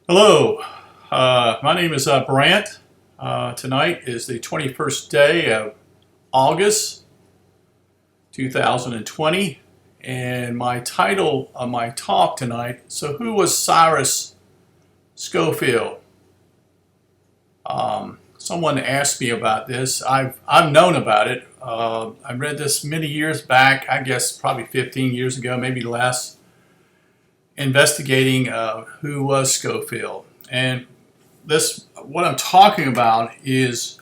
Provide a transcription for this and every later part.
Hello, my name is Brant. Tonight is the 21st day of August 2020, and my title of my talk tonight, so who was Cyrus Scofield? Someone asked me about this. I've known about it. I read this many years back, I guess probably 15 years ago, maybe less, investigating who was Scofield. And what I'm talking about is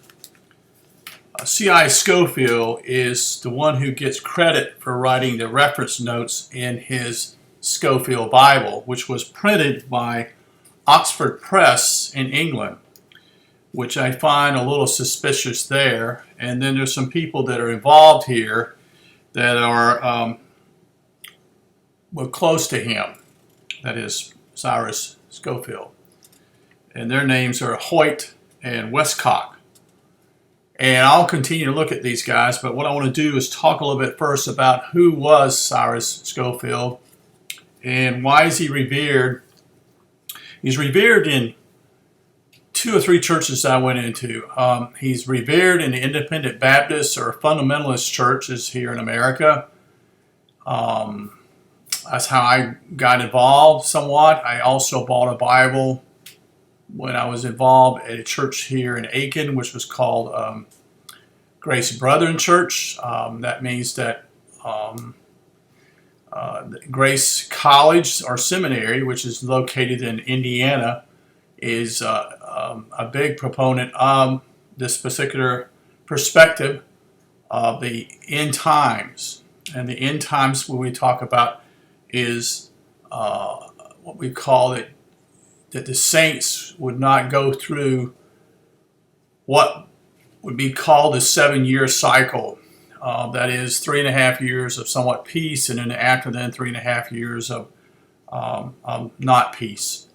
C I Schofield is the one who gets credit for writing the reference notes in his Scofield Bible, which was printed by Oxford Press in England, which I find a little suspicious there. And then there's some people that are involved here that are close to him, that is Cyrus Scofield. And their names are Hoyt and Westcott. And I'll continue to look at these guys, but what I want to do is talk a little bit first about who was Cyrus Scofield and why is he revered. He's revered in two or three churches I went into. He's revered in the Independent Baptist or Fundamentalist churches here in America. That's how I got involved somewhat. I also bought a Bible when I was involved at a church here in Aiken, which was called Grace Brethren Church. That means that Grace College or Seminary, which is located in Indiana, is a big proponent of this particular perspective of the end times. And the end times, when we talk about, is what we call it, that the saints would not go through what would be called a 7-year cycle. That is 3.5 years of somewhat peace, and then after then 3.5 years of not peace.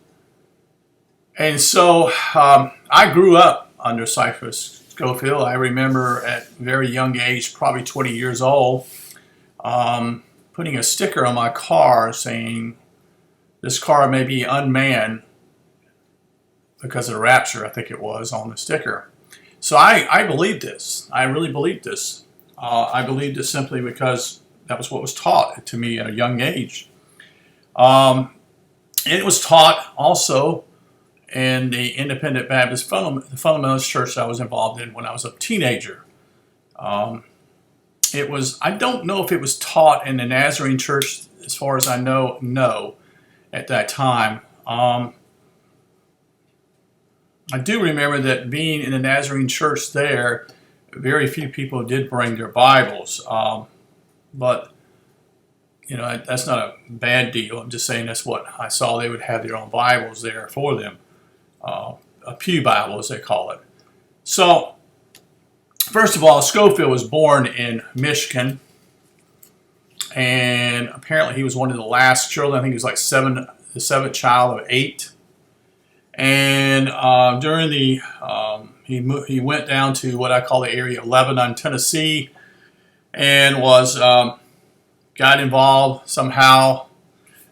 And so I grew up under Cyrus Scofield. I remember at a very young age, probably 20 years old, putting a sticker on my car saying, "This car may be unmanned," because of the rapture, I think it was, on the sticker. So I believed this. I really believed this. I believed it simply because that was what was taught to me at a young age. And it was taught also in the Independent Baptist Fundamentalist church I was involved in when I was a teenager. It was, I don't know if it was taught in the Nazarene church, as far as I know, no, at that time. I do remember that being in the Nazarene church there, very few people did bring their Bibles. But, you know, that's not a bad deal. I'm just saying that's what I saw. They would have their own Bibles there for them. A pew Bible, as they call it. So, first of all, Scofield was born in Michigan. And apparently he was one of the last children. I think he was like the seventh child of 8. And during the, he went down to what I call the area of Lebanon, Tennessee, and was got involved somehow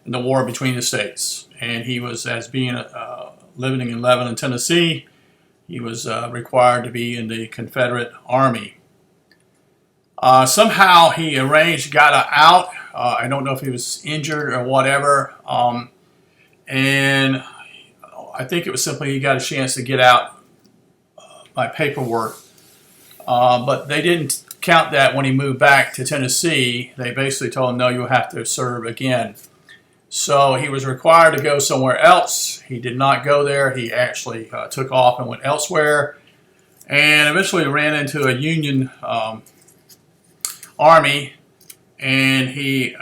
in the war between the states. And he was, as being living in Lebanon, Tennessee, he was required to be in the Confederate Army. Somehow he got out. I don't know if he was injured or whatever. And I think it was simply he got a chance to get out by paperwork. But they didn't count that when he moved back to Tennessee. They basically told him, no, you'll have to serve again. So he was required to go somewhere else. He did not go there. He actually took off and went elsewhere. And eventually ran into a Union Army. And he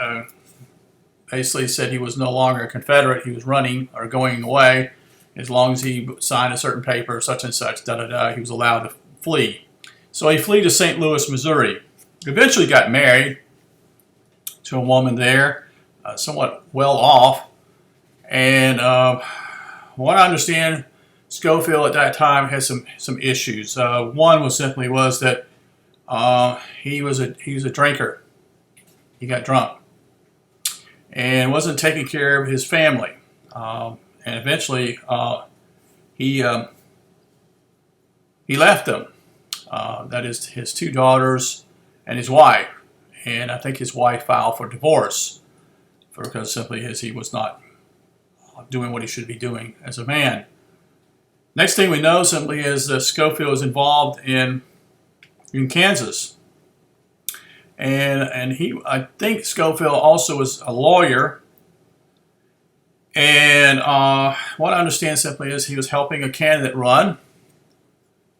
basically said he was no longer a Confederate. He was running or going away. As long as he signed a certain paper, such and such, he was allowed to flee. So he fled to St. Louis, Missouri. Eventually got married to a woman there, somewhat well off. And what I understand, Scofield at that time had some issues. One was that he was a drinker. He got drunk and wasn't taking care of his family. and eventually he left them. That is his two daughters and his wife. And I think his wife filed for divorce because simply as he was not doing what he should be doing as a man. Next thing we know simply is that Scofield was involved in Kansas. And I think Scofield also was a lawyer. And what I understand simply is he was helping a candidate run.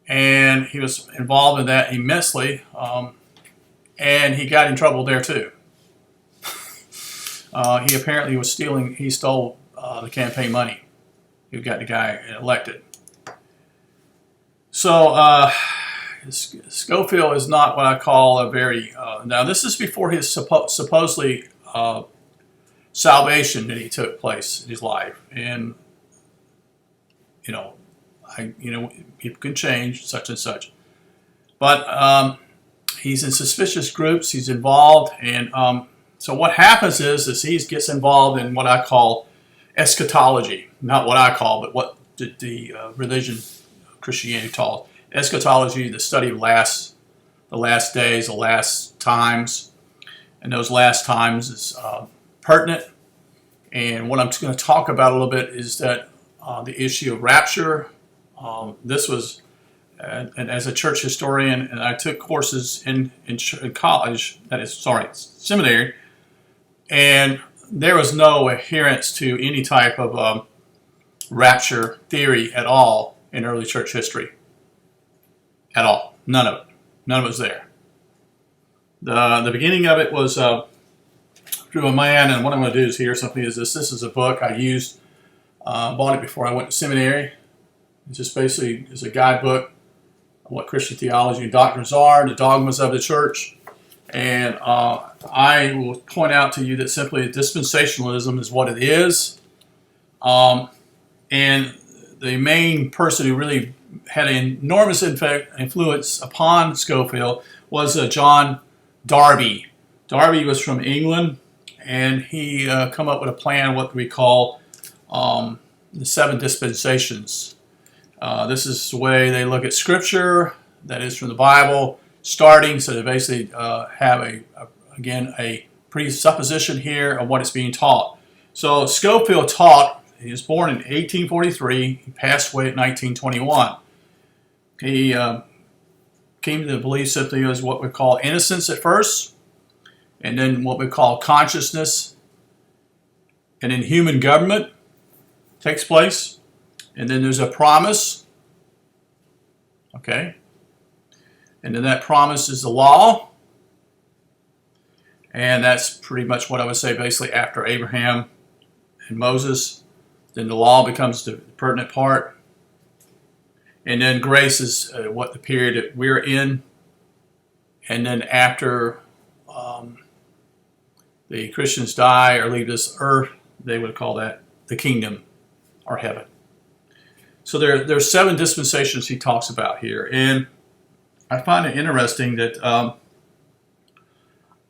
And he was involved in that immensely. And he got in trouble there too. He apparently was stealing, he stole the campaign money. He got the guy elected. So Scofield is not what I call a very, now this is before his supposedly salvation that he took place in his life. And, people can change, such and such. But he's in suspicious groups, he's involved, and so what happens is he gets involved in what I call eschatology. Not what I call, but what the religion, Christianity taught. Eschatology, the study of the last days, the last times. And those last times is pertinent. And what I'm going to talk about a little bit is that the issue of rapture. This was, and as a church historian, and I took courses in college, seminary, and there was no adherence to any type of rapture theory at all in early church history. At all. None of it. None of it was there. The beginning of it was through a man, and what I'm going to do is here something is this. This is a book I used, bought it before I went to seminary. It's just basically is a guidebook of what Christian theology and doctrines are, the dogmas of the church. And I will point out to you that simply dispensationalism is what it is. And the main person who really had an enormous influence upon Scofield was John Darby. Darby was from England, and he come up with a plan, what we call the 7 dispensations. This is the way they look at Scripture, that is from the Bible, starting, so they basically have a presupposition here of what is being taught. So Scofield taught, he was born in 1843, he passed away in 1921. He came to believe simply as what we call innocence at first, and then what we call consciousness, and then human government takes place, and then there's a promise, okay? And then that promise is the law. And that's pretty much what I would say basically after Abraham and Moses. Then the law becomes the pertinent part. And then grace is what the period that we're in. And then after the Christians die or leave this earth, they would call that the kingdom or heaven. So there's 7 dispensations he talks about here. And I find it interesting that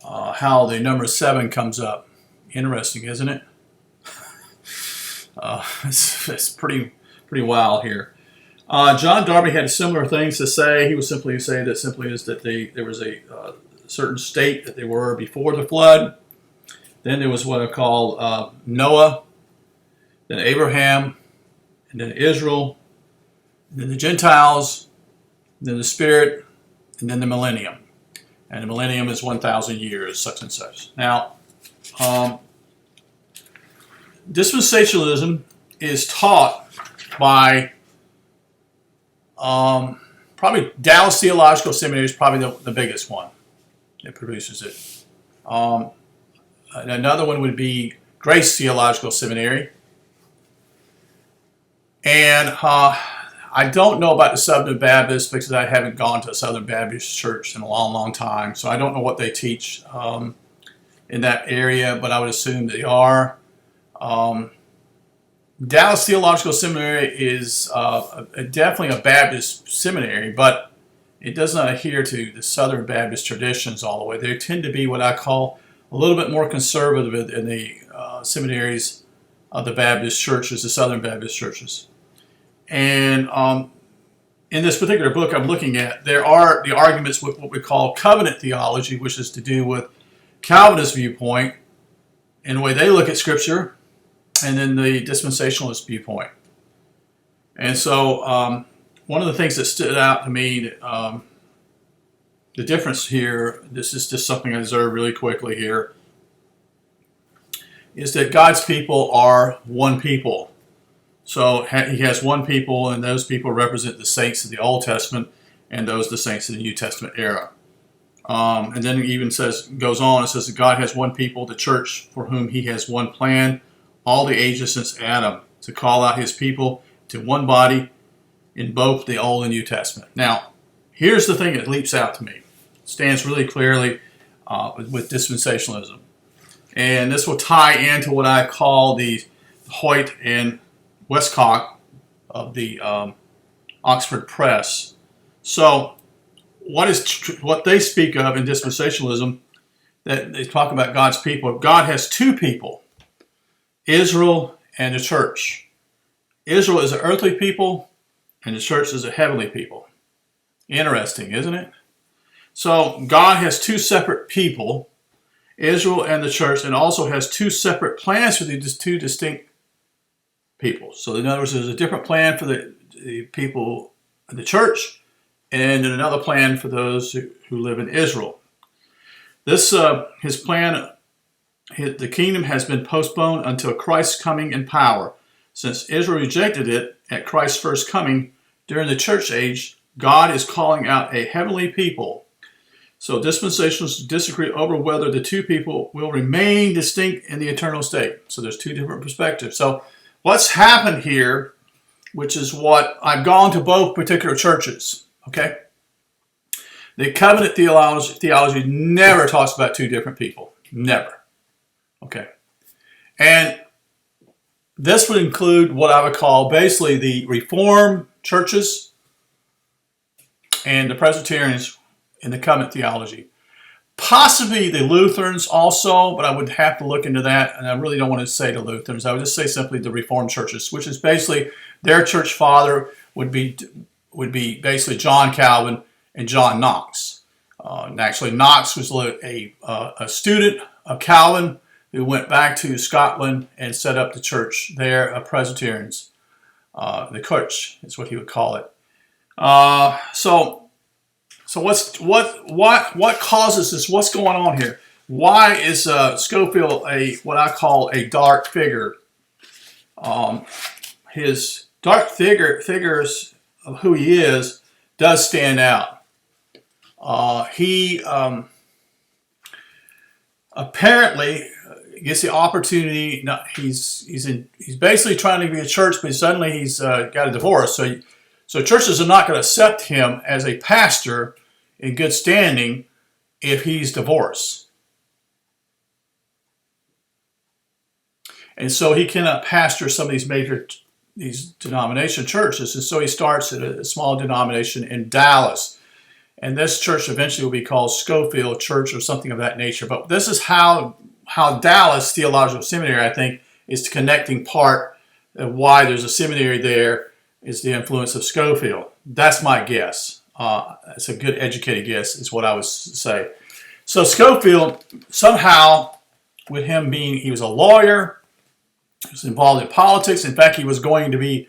how the number 7 comes up. Interesting, isn't it? It's pretty wild here. John Darby had similar things to say. He would simply say that simply is that there was a certain state that they were before the flood. Then there was what I call Noah, then Abraham, and then Israel, and then the Gentiles, and then the Spirit, and then the millennium. And the millennium is 1,000 years, such and such. Now, dispensationalism is taught by probably Dallas Theological Seminary is probably the biggest one that produces it. Another one would be Grace Theological Seminary. And I don't know about the Southern Baptists because I haven't gone to a Southern Baptist church in a long, long time. So I don't know what they teach in that area, but I would assume they are. Dallas Theological Seminary is definitely a Baptist seminary, but it does not adhere to the Southern Baptist traditions all the way. They tend to be what I call a little bit more conservative in the seminaries the Baptist churches, the Southern Baptist churches. And in this particular book I'm looking at, there are the arguments with what we call covenant theology, which is to do with Calvinist viewpoint and the way they look at Scripture, and then the dispensationalist viewpoint. And so one of the things that stood out to me, the difference here, this is just something I observed really quickly here, is that God's people are one people. So he has one people, and those people represent the saints of the Old Testament and those the saints of the New Testament era. And then it even goes on, it says that God has one people, the church, for whom he has one plan, all the ages since Adam, to call out his people to one body in both the Old and New Testament. Now, here's the thing that leaps out to me. It stands really clearly with dispensationalism. And this will tie into what I call the Hoyt and Westcott of the Oxford Press. So, what they speak of in dispensationalism, that they talk about God's people. God has two people, Israel and the church. Israel is an earthly people, and the church is a heavenly people. Interesting, isn't it? So God has two separate people, Israel and the church, and also has two separate plans for these two distinct people. So in other words, there's a different plan for the people in the church, and then another plan for those who live in Israel. This, his plan, the kingdom has been postponed until Christ's coming in power. Since Israel rejected it at Christ's first coming, during the church age, God is calling out a heavenly people. So dispensationalists disagree over whether the two people will remain distinct in the eternal state. So there's two different perspectives. So what's happened here, which is what I've gone to both particular churches, okay? The covenant theology never talks about two different people. Never. Okay. And this would include what I would call basically the Reformed churches and the Presbyterians in the covenant theology. Possibly the Lutherans also, but I would have to look into that, and I really don't want to say the Lutherans. I would just say simply the Reformed churches, which is basically their church father would be basically John Calvin and John Knox. And actually, Knox was a student of Calvin who went back to Scotland and set up the church there of Presbyterians. The Church is what he would call it. So what causes this? What's going on here? Why is Scofield what I call a dark figure? His dark figures of who he is does stand out. He apparently gets the opportunity. He's basically trying to be a church, but suddenly he's got a divorce. So churches are not going to accept him as a pastor in good standing if he's divorced. And so he cannot pastor some of these denomination churches. And so he starts at a small denomination in Dallas. And this church eventually will be called Scofield Church or something of that nature. But this is how Dallas Theological Seminary, I think, is the connecting part of why there's a seminary there, is the influence of Scofield. That's my guess. It's a good educated guess is what I would say. So Scofield, somehow, with him being, he was a lawyer, he was involved in politics. In fact, he was going to be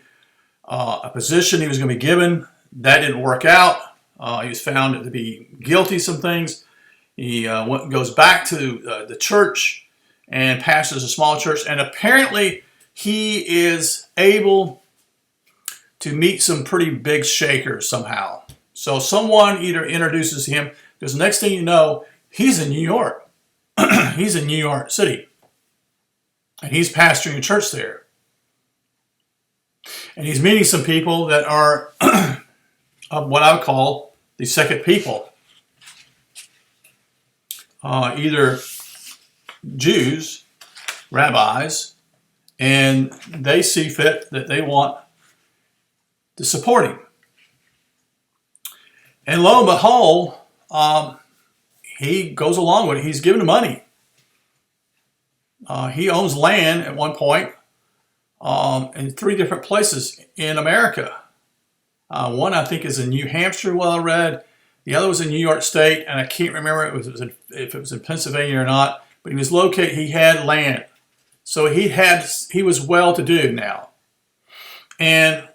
a position he was going to be given. That didn't work out. He was found to be guilty of some things. He goes back to the church and pastors a small church. And apparently he is able to meet some pretty big shakers somehow. So someone either introduces him, because next thing you know, he's in New York. He's in New York City. And he's pastoring a church there. And he's meeting some people that are of what I would call the second people. Either Jews, rabbis, and they see fit that they want to support him. And lo and behold, he goes along with it. He's given money. He owns land at one point in 3 different places in America. One I think is in New Hampshire, well I read. The other was in New York State, and I can't remember if it was in Pennsylvania or not. But he was located. He had land, so he was well-to-do now, and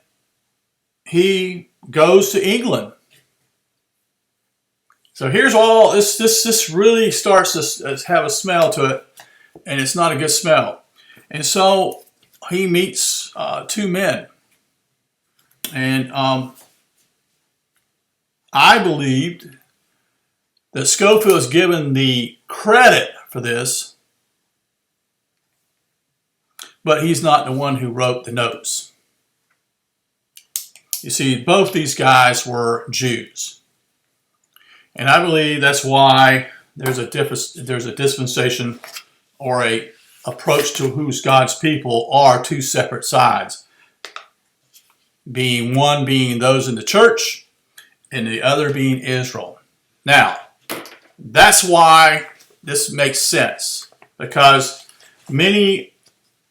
he goes to England. So here's all this. This really starts to have a smell to it, and it's not a good smell. And so he meets 2 men, and I believed that Scofield is given the credit for this, but he's not the one who wrote the notes. You see, both these guys were Jews, and I believe that's why there's a dispensation or a approach to who's God's people are 2 separate sides, one being those in the church and the other being Israel. Now, that's why this makes sense, because many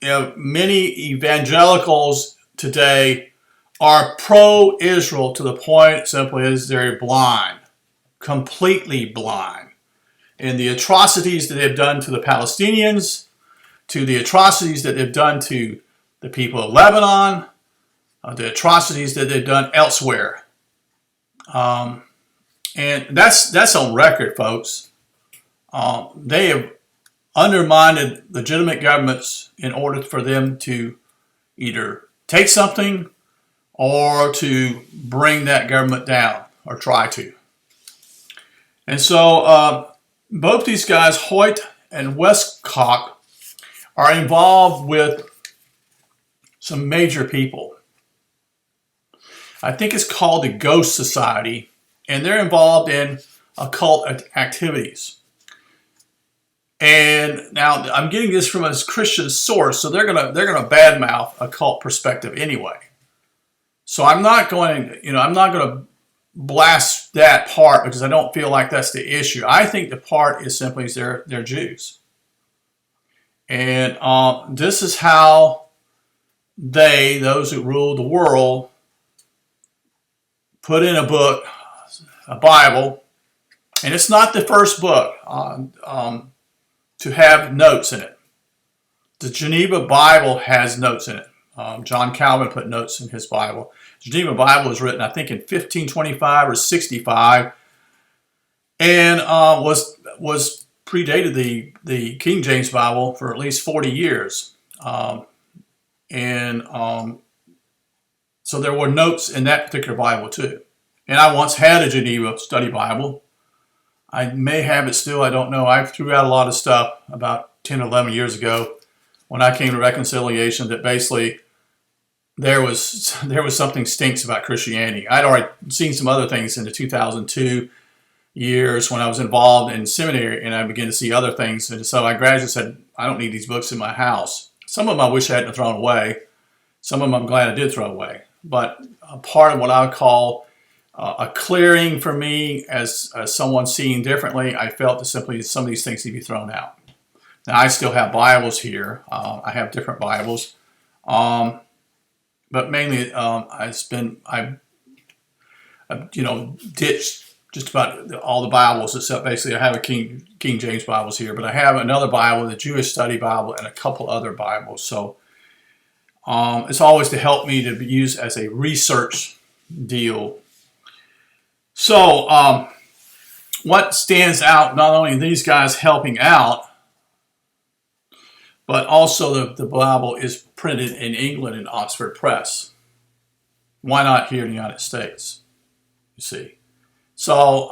evangelicals today are pro-Israel to the point simply as they're blind, completely blind, in the atrocities that they've done to the Palestinians, to the atrocities that they've done to the people of Lebanon, the atrocities that they've done elsewhere. And that's on record, folks. They have undermined legitimate governments in order for them to either take something or to bring that government down, or try to. And so both these guys, Hoyt and Westcott, are involved with some major people. I think it's called the Ghost Society, and they're involved in occult activities. And now I'm getting this from a Christian source, so they're gonna badmouth occult perspective anyway. So I'm not going to blast that part, because I don't feel like that's the issue. I think the part is simply they're Jews, and this is how those who rule the world, put in a book, a Bible, and it's not the first book to have notes in it. The Geneva Bible has notes in it. John Calvin put notes in his Bible. The Geneva Bible was written, I think, in 1525 or 65, and was predated the King James Bible for at least 40 years. So there were notes in that particular Bible too. And I once had a Geneva Study Bible. I may have it still, I don't know. I threw out a lot of stuff about 10 or 11 years ago when I came to reconciliation that basically there was something stinks about Christianity. I'd already seen some other things in the 2002 years when I was involved in seminary, and I began to see other things. And so I gradually said, I don't need these books in my house. Some of them I wish I hadn't thrown away. Some of them I'm glad I did throw away. But a part of what I would call a clearing for me as someone seeing differently, I felt that simply some of these things need to be thrown out. Now, I still have Bibles here. I have different Bibles. But mainly I've ditched just about all the Bibles, except basically I have a King James Bibles here, but I have another Bible, the Jewish Study Bible, and a couple other Bibles. So it's always to help me to be used as a research deal. So what stands out, not only these guys helping out, but also the Bible is printed in England in Oxford Press. Why not here in the United States? You see. So,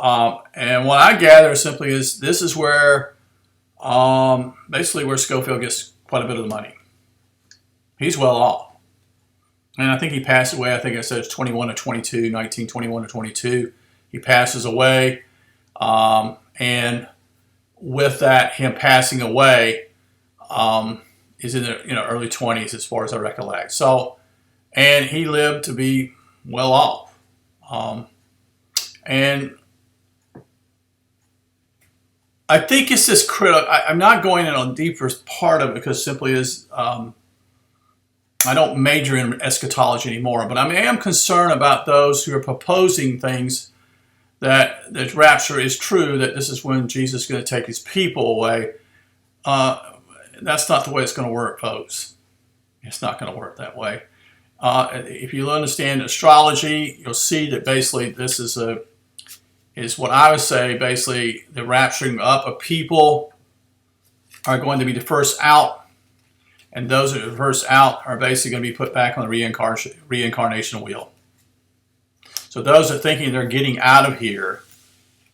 and what I gather simply is this is where, basically where Scofield gets quite a bit of the money. He's well off. And I think he passed away, I think I said it's 21 or 22, 1921 or 22. He passes away. And with that, him passing away, is in the early 20s as far as I recollect. So, and he lived to be well off. And I think it's this critical. I'm not going in on the deeper part of it because simply is, I don't major in eschatology anymore, but I am concerned about those who are proposing things that the rapture is true, that this is when Jesus is going to take his people away. That's not the way it's going to work, folks. It's not going to work that way. If you understand astrology, you'll see that basically this is what I would say. Basically, the rapturing up of people are going to be the first out, and those that are the first out are basically going to be put back on the reincarnation wheel. So those that are thinking they're getting out of here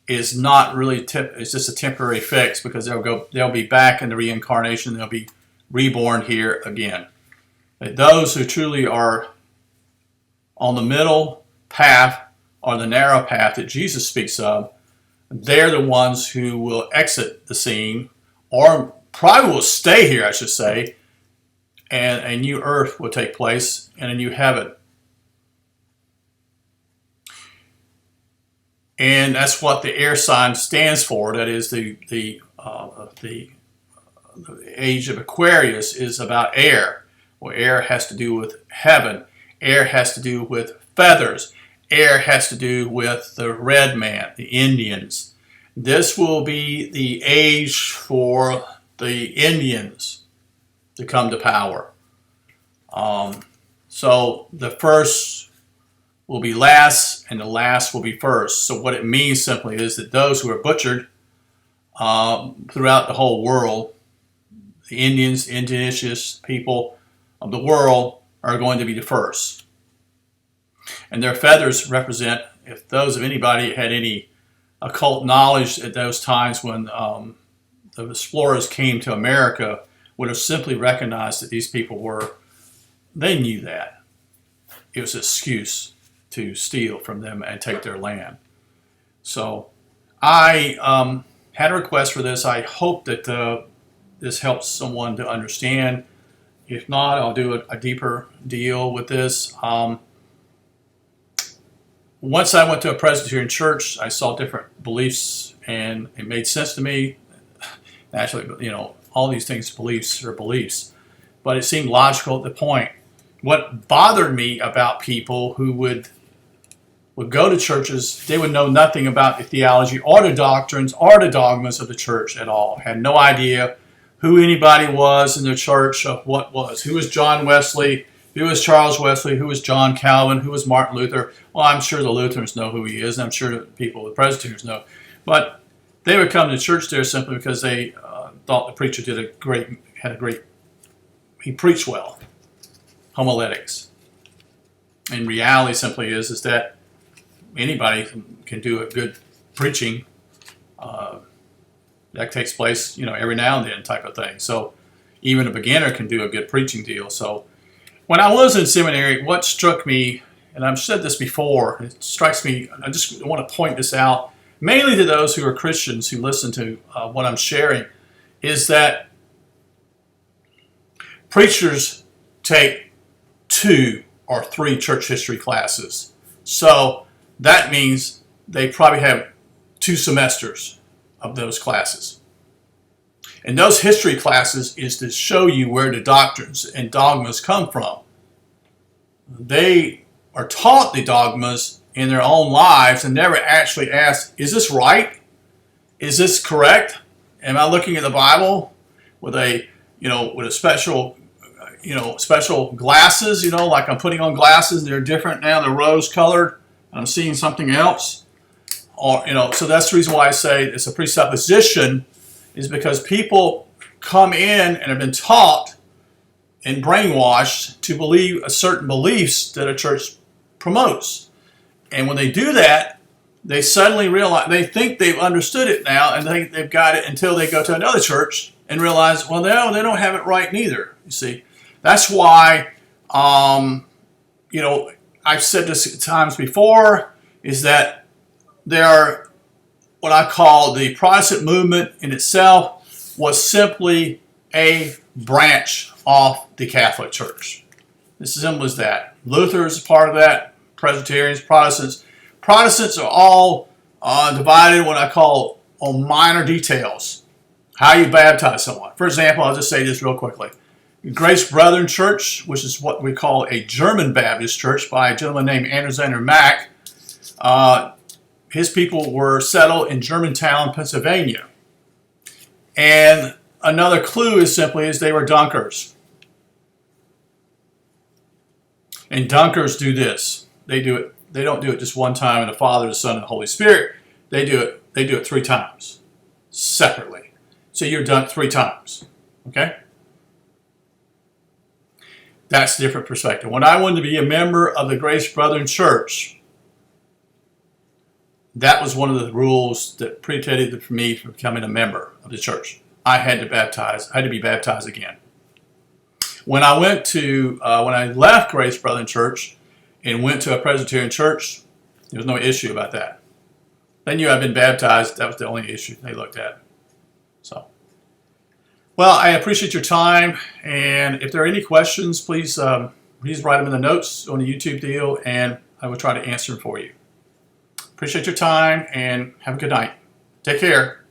is not really it's just a temporary fix, because they'll be back in the reincarnation. They'll be reborn here again. But those who truly are on the middle path, or the narrow path that Jesus speaks of, they're the ones who will exit the scene, or probably will stay here, I should say, and a new earth will take place and a new heaven. And that's what the air sign stands for. That is the age of Aquarius is about air. Well, air has to do with heaven. Air has to do with feathers. Air has to do with the red man, the Indians. This will be the age for the Indians to come to power. So the first will be last, and the last will be first. So what it means simply is that those who are butchered throughout the whole world, the Indians, indigenous people of the world, are going to be the first. And their feathers represent, if those of anybody had any occult knowledge at those times when the explorers came to America, would have simply recognized that these people they knew that. It was an excuse to steal from them and take their land. So I had a request for this. I hope that this helps someone to understand. If not, I'll do a deeper deal with this. Once I went to a Presbyterian church, I saw different beliefs, and it made sense to me. Naturally, all these things, beliefs are beliefs, but it seemed logical at the point. What bothered me about people who would go to churches, they would know nothing about the theology or the doctrines or the dogmas of the church at all. Had no idea who anybody was in the church, of what was. Who was John Wesley? Who was Charles Wesley? Who was John Calvin? Who was Martin Luther? Well, I'm sure the Lutherans know who he is, and I'm sure the people, the Presbyterians know. But they would come to church there simply because they thought the preacher he preached well, homiletics. And reality simply is that anybody can do a good preaching. That takes place, every now and then type of thing. So even a beginner can do a good preaching deal. So when I was in seminary, what struck me, and I've said this before, it strikes me, I just want to point this out, mainly to those who are Christians who listen to what I'm sharing, is that preachers take 2 or 3 church history classes. So that means they probably have 2 semesters of those classes. And those history classes is to show you where the doctrines and dogmas come from. They are taught the dogmas in their own lives and never actually ask, is this right? Is this correct? Am I looking at the Bible with a special glasses, like I'm putting on glasses, they're different now, they're rose colored, and I'm seeing something else? Or, so that's the reason why I say it's a presupposition, is because people come in and have been taught and brainwashed to believe a certain beliefs that a church promotes. And when they do that, they suddenly realize, they think they've understood it now, and they've got it until they go to another church and realize, well, no, they don't have it right neither, you see. That's why, I've said this times before, is that there are what I call the Protestant movement in itself was simply a branch off the Catholic Church. As simple as that. Luther is a part of that. Presbyterians, Protestants. Protestants are all divided what I call on minor details. How you baptize someone. For example, I'll just say this real quickly. Grace Brethren Church, which is what we call a German Baptist church by a gentleman named Alexander Mack. His people were settled in Germantown, Pennsylvania. And another clue is simply they were Dunkers. And Dunkers do this. They do it. They don't do it just one time in the Father, the Son, and the Holy Spirit. They do it 3 times separately. So you're done 3 times. Okay? That's a different perspective. When I wanted to be a member of the Grace Brethren Church, that was one of the rules that preceded for me from becoming a member of the church. I had to be baptized again. When I left Grace Brethren Church and went to a Presbyterian church, there was no issue about that. They knew I'd been baptized. That was the only issue they looked at. So, well, I appreciate your time, and if there are any questions, please write them in the notes on the YouTube deal, and I will try to answer them for you. Appreciate your time, and have a good night. Take care.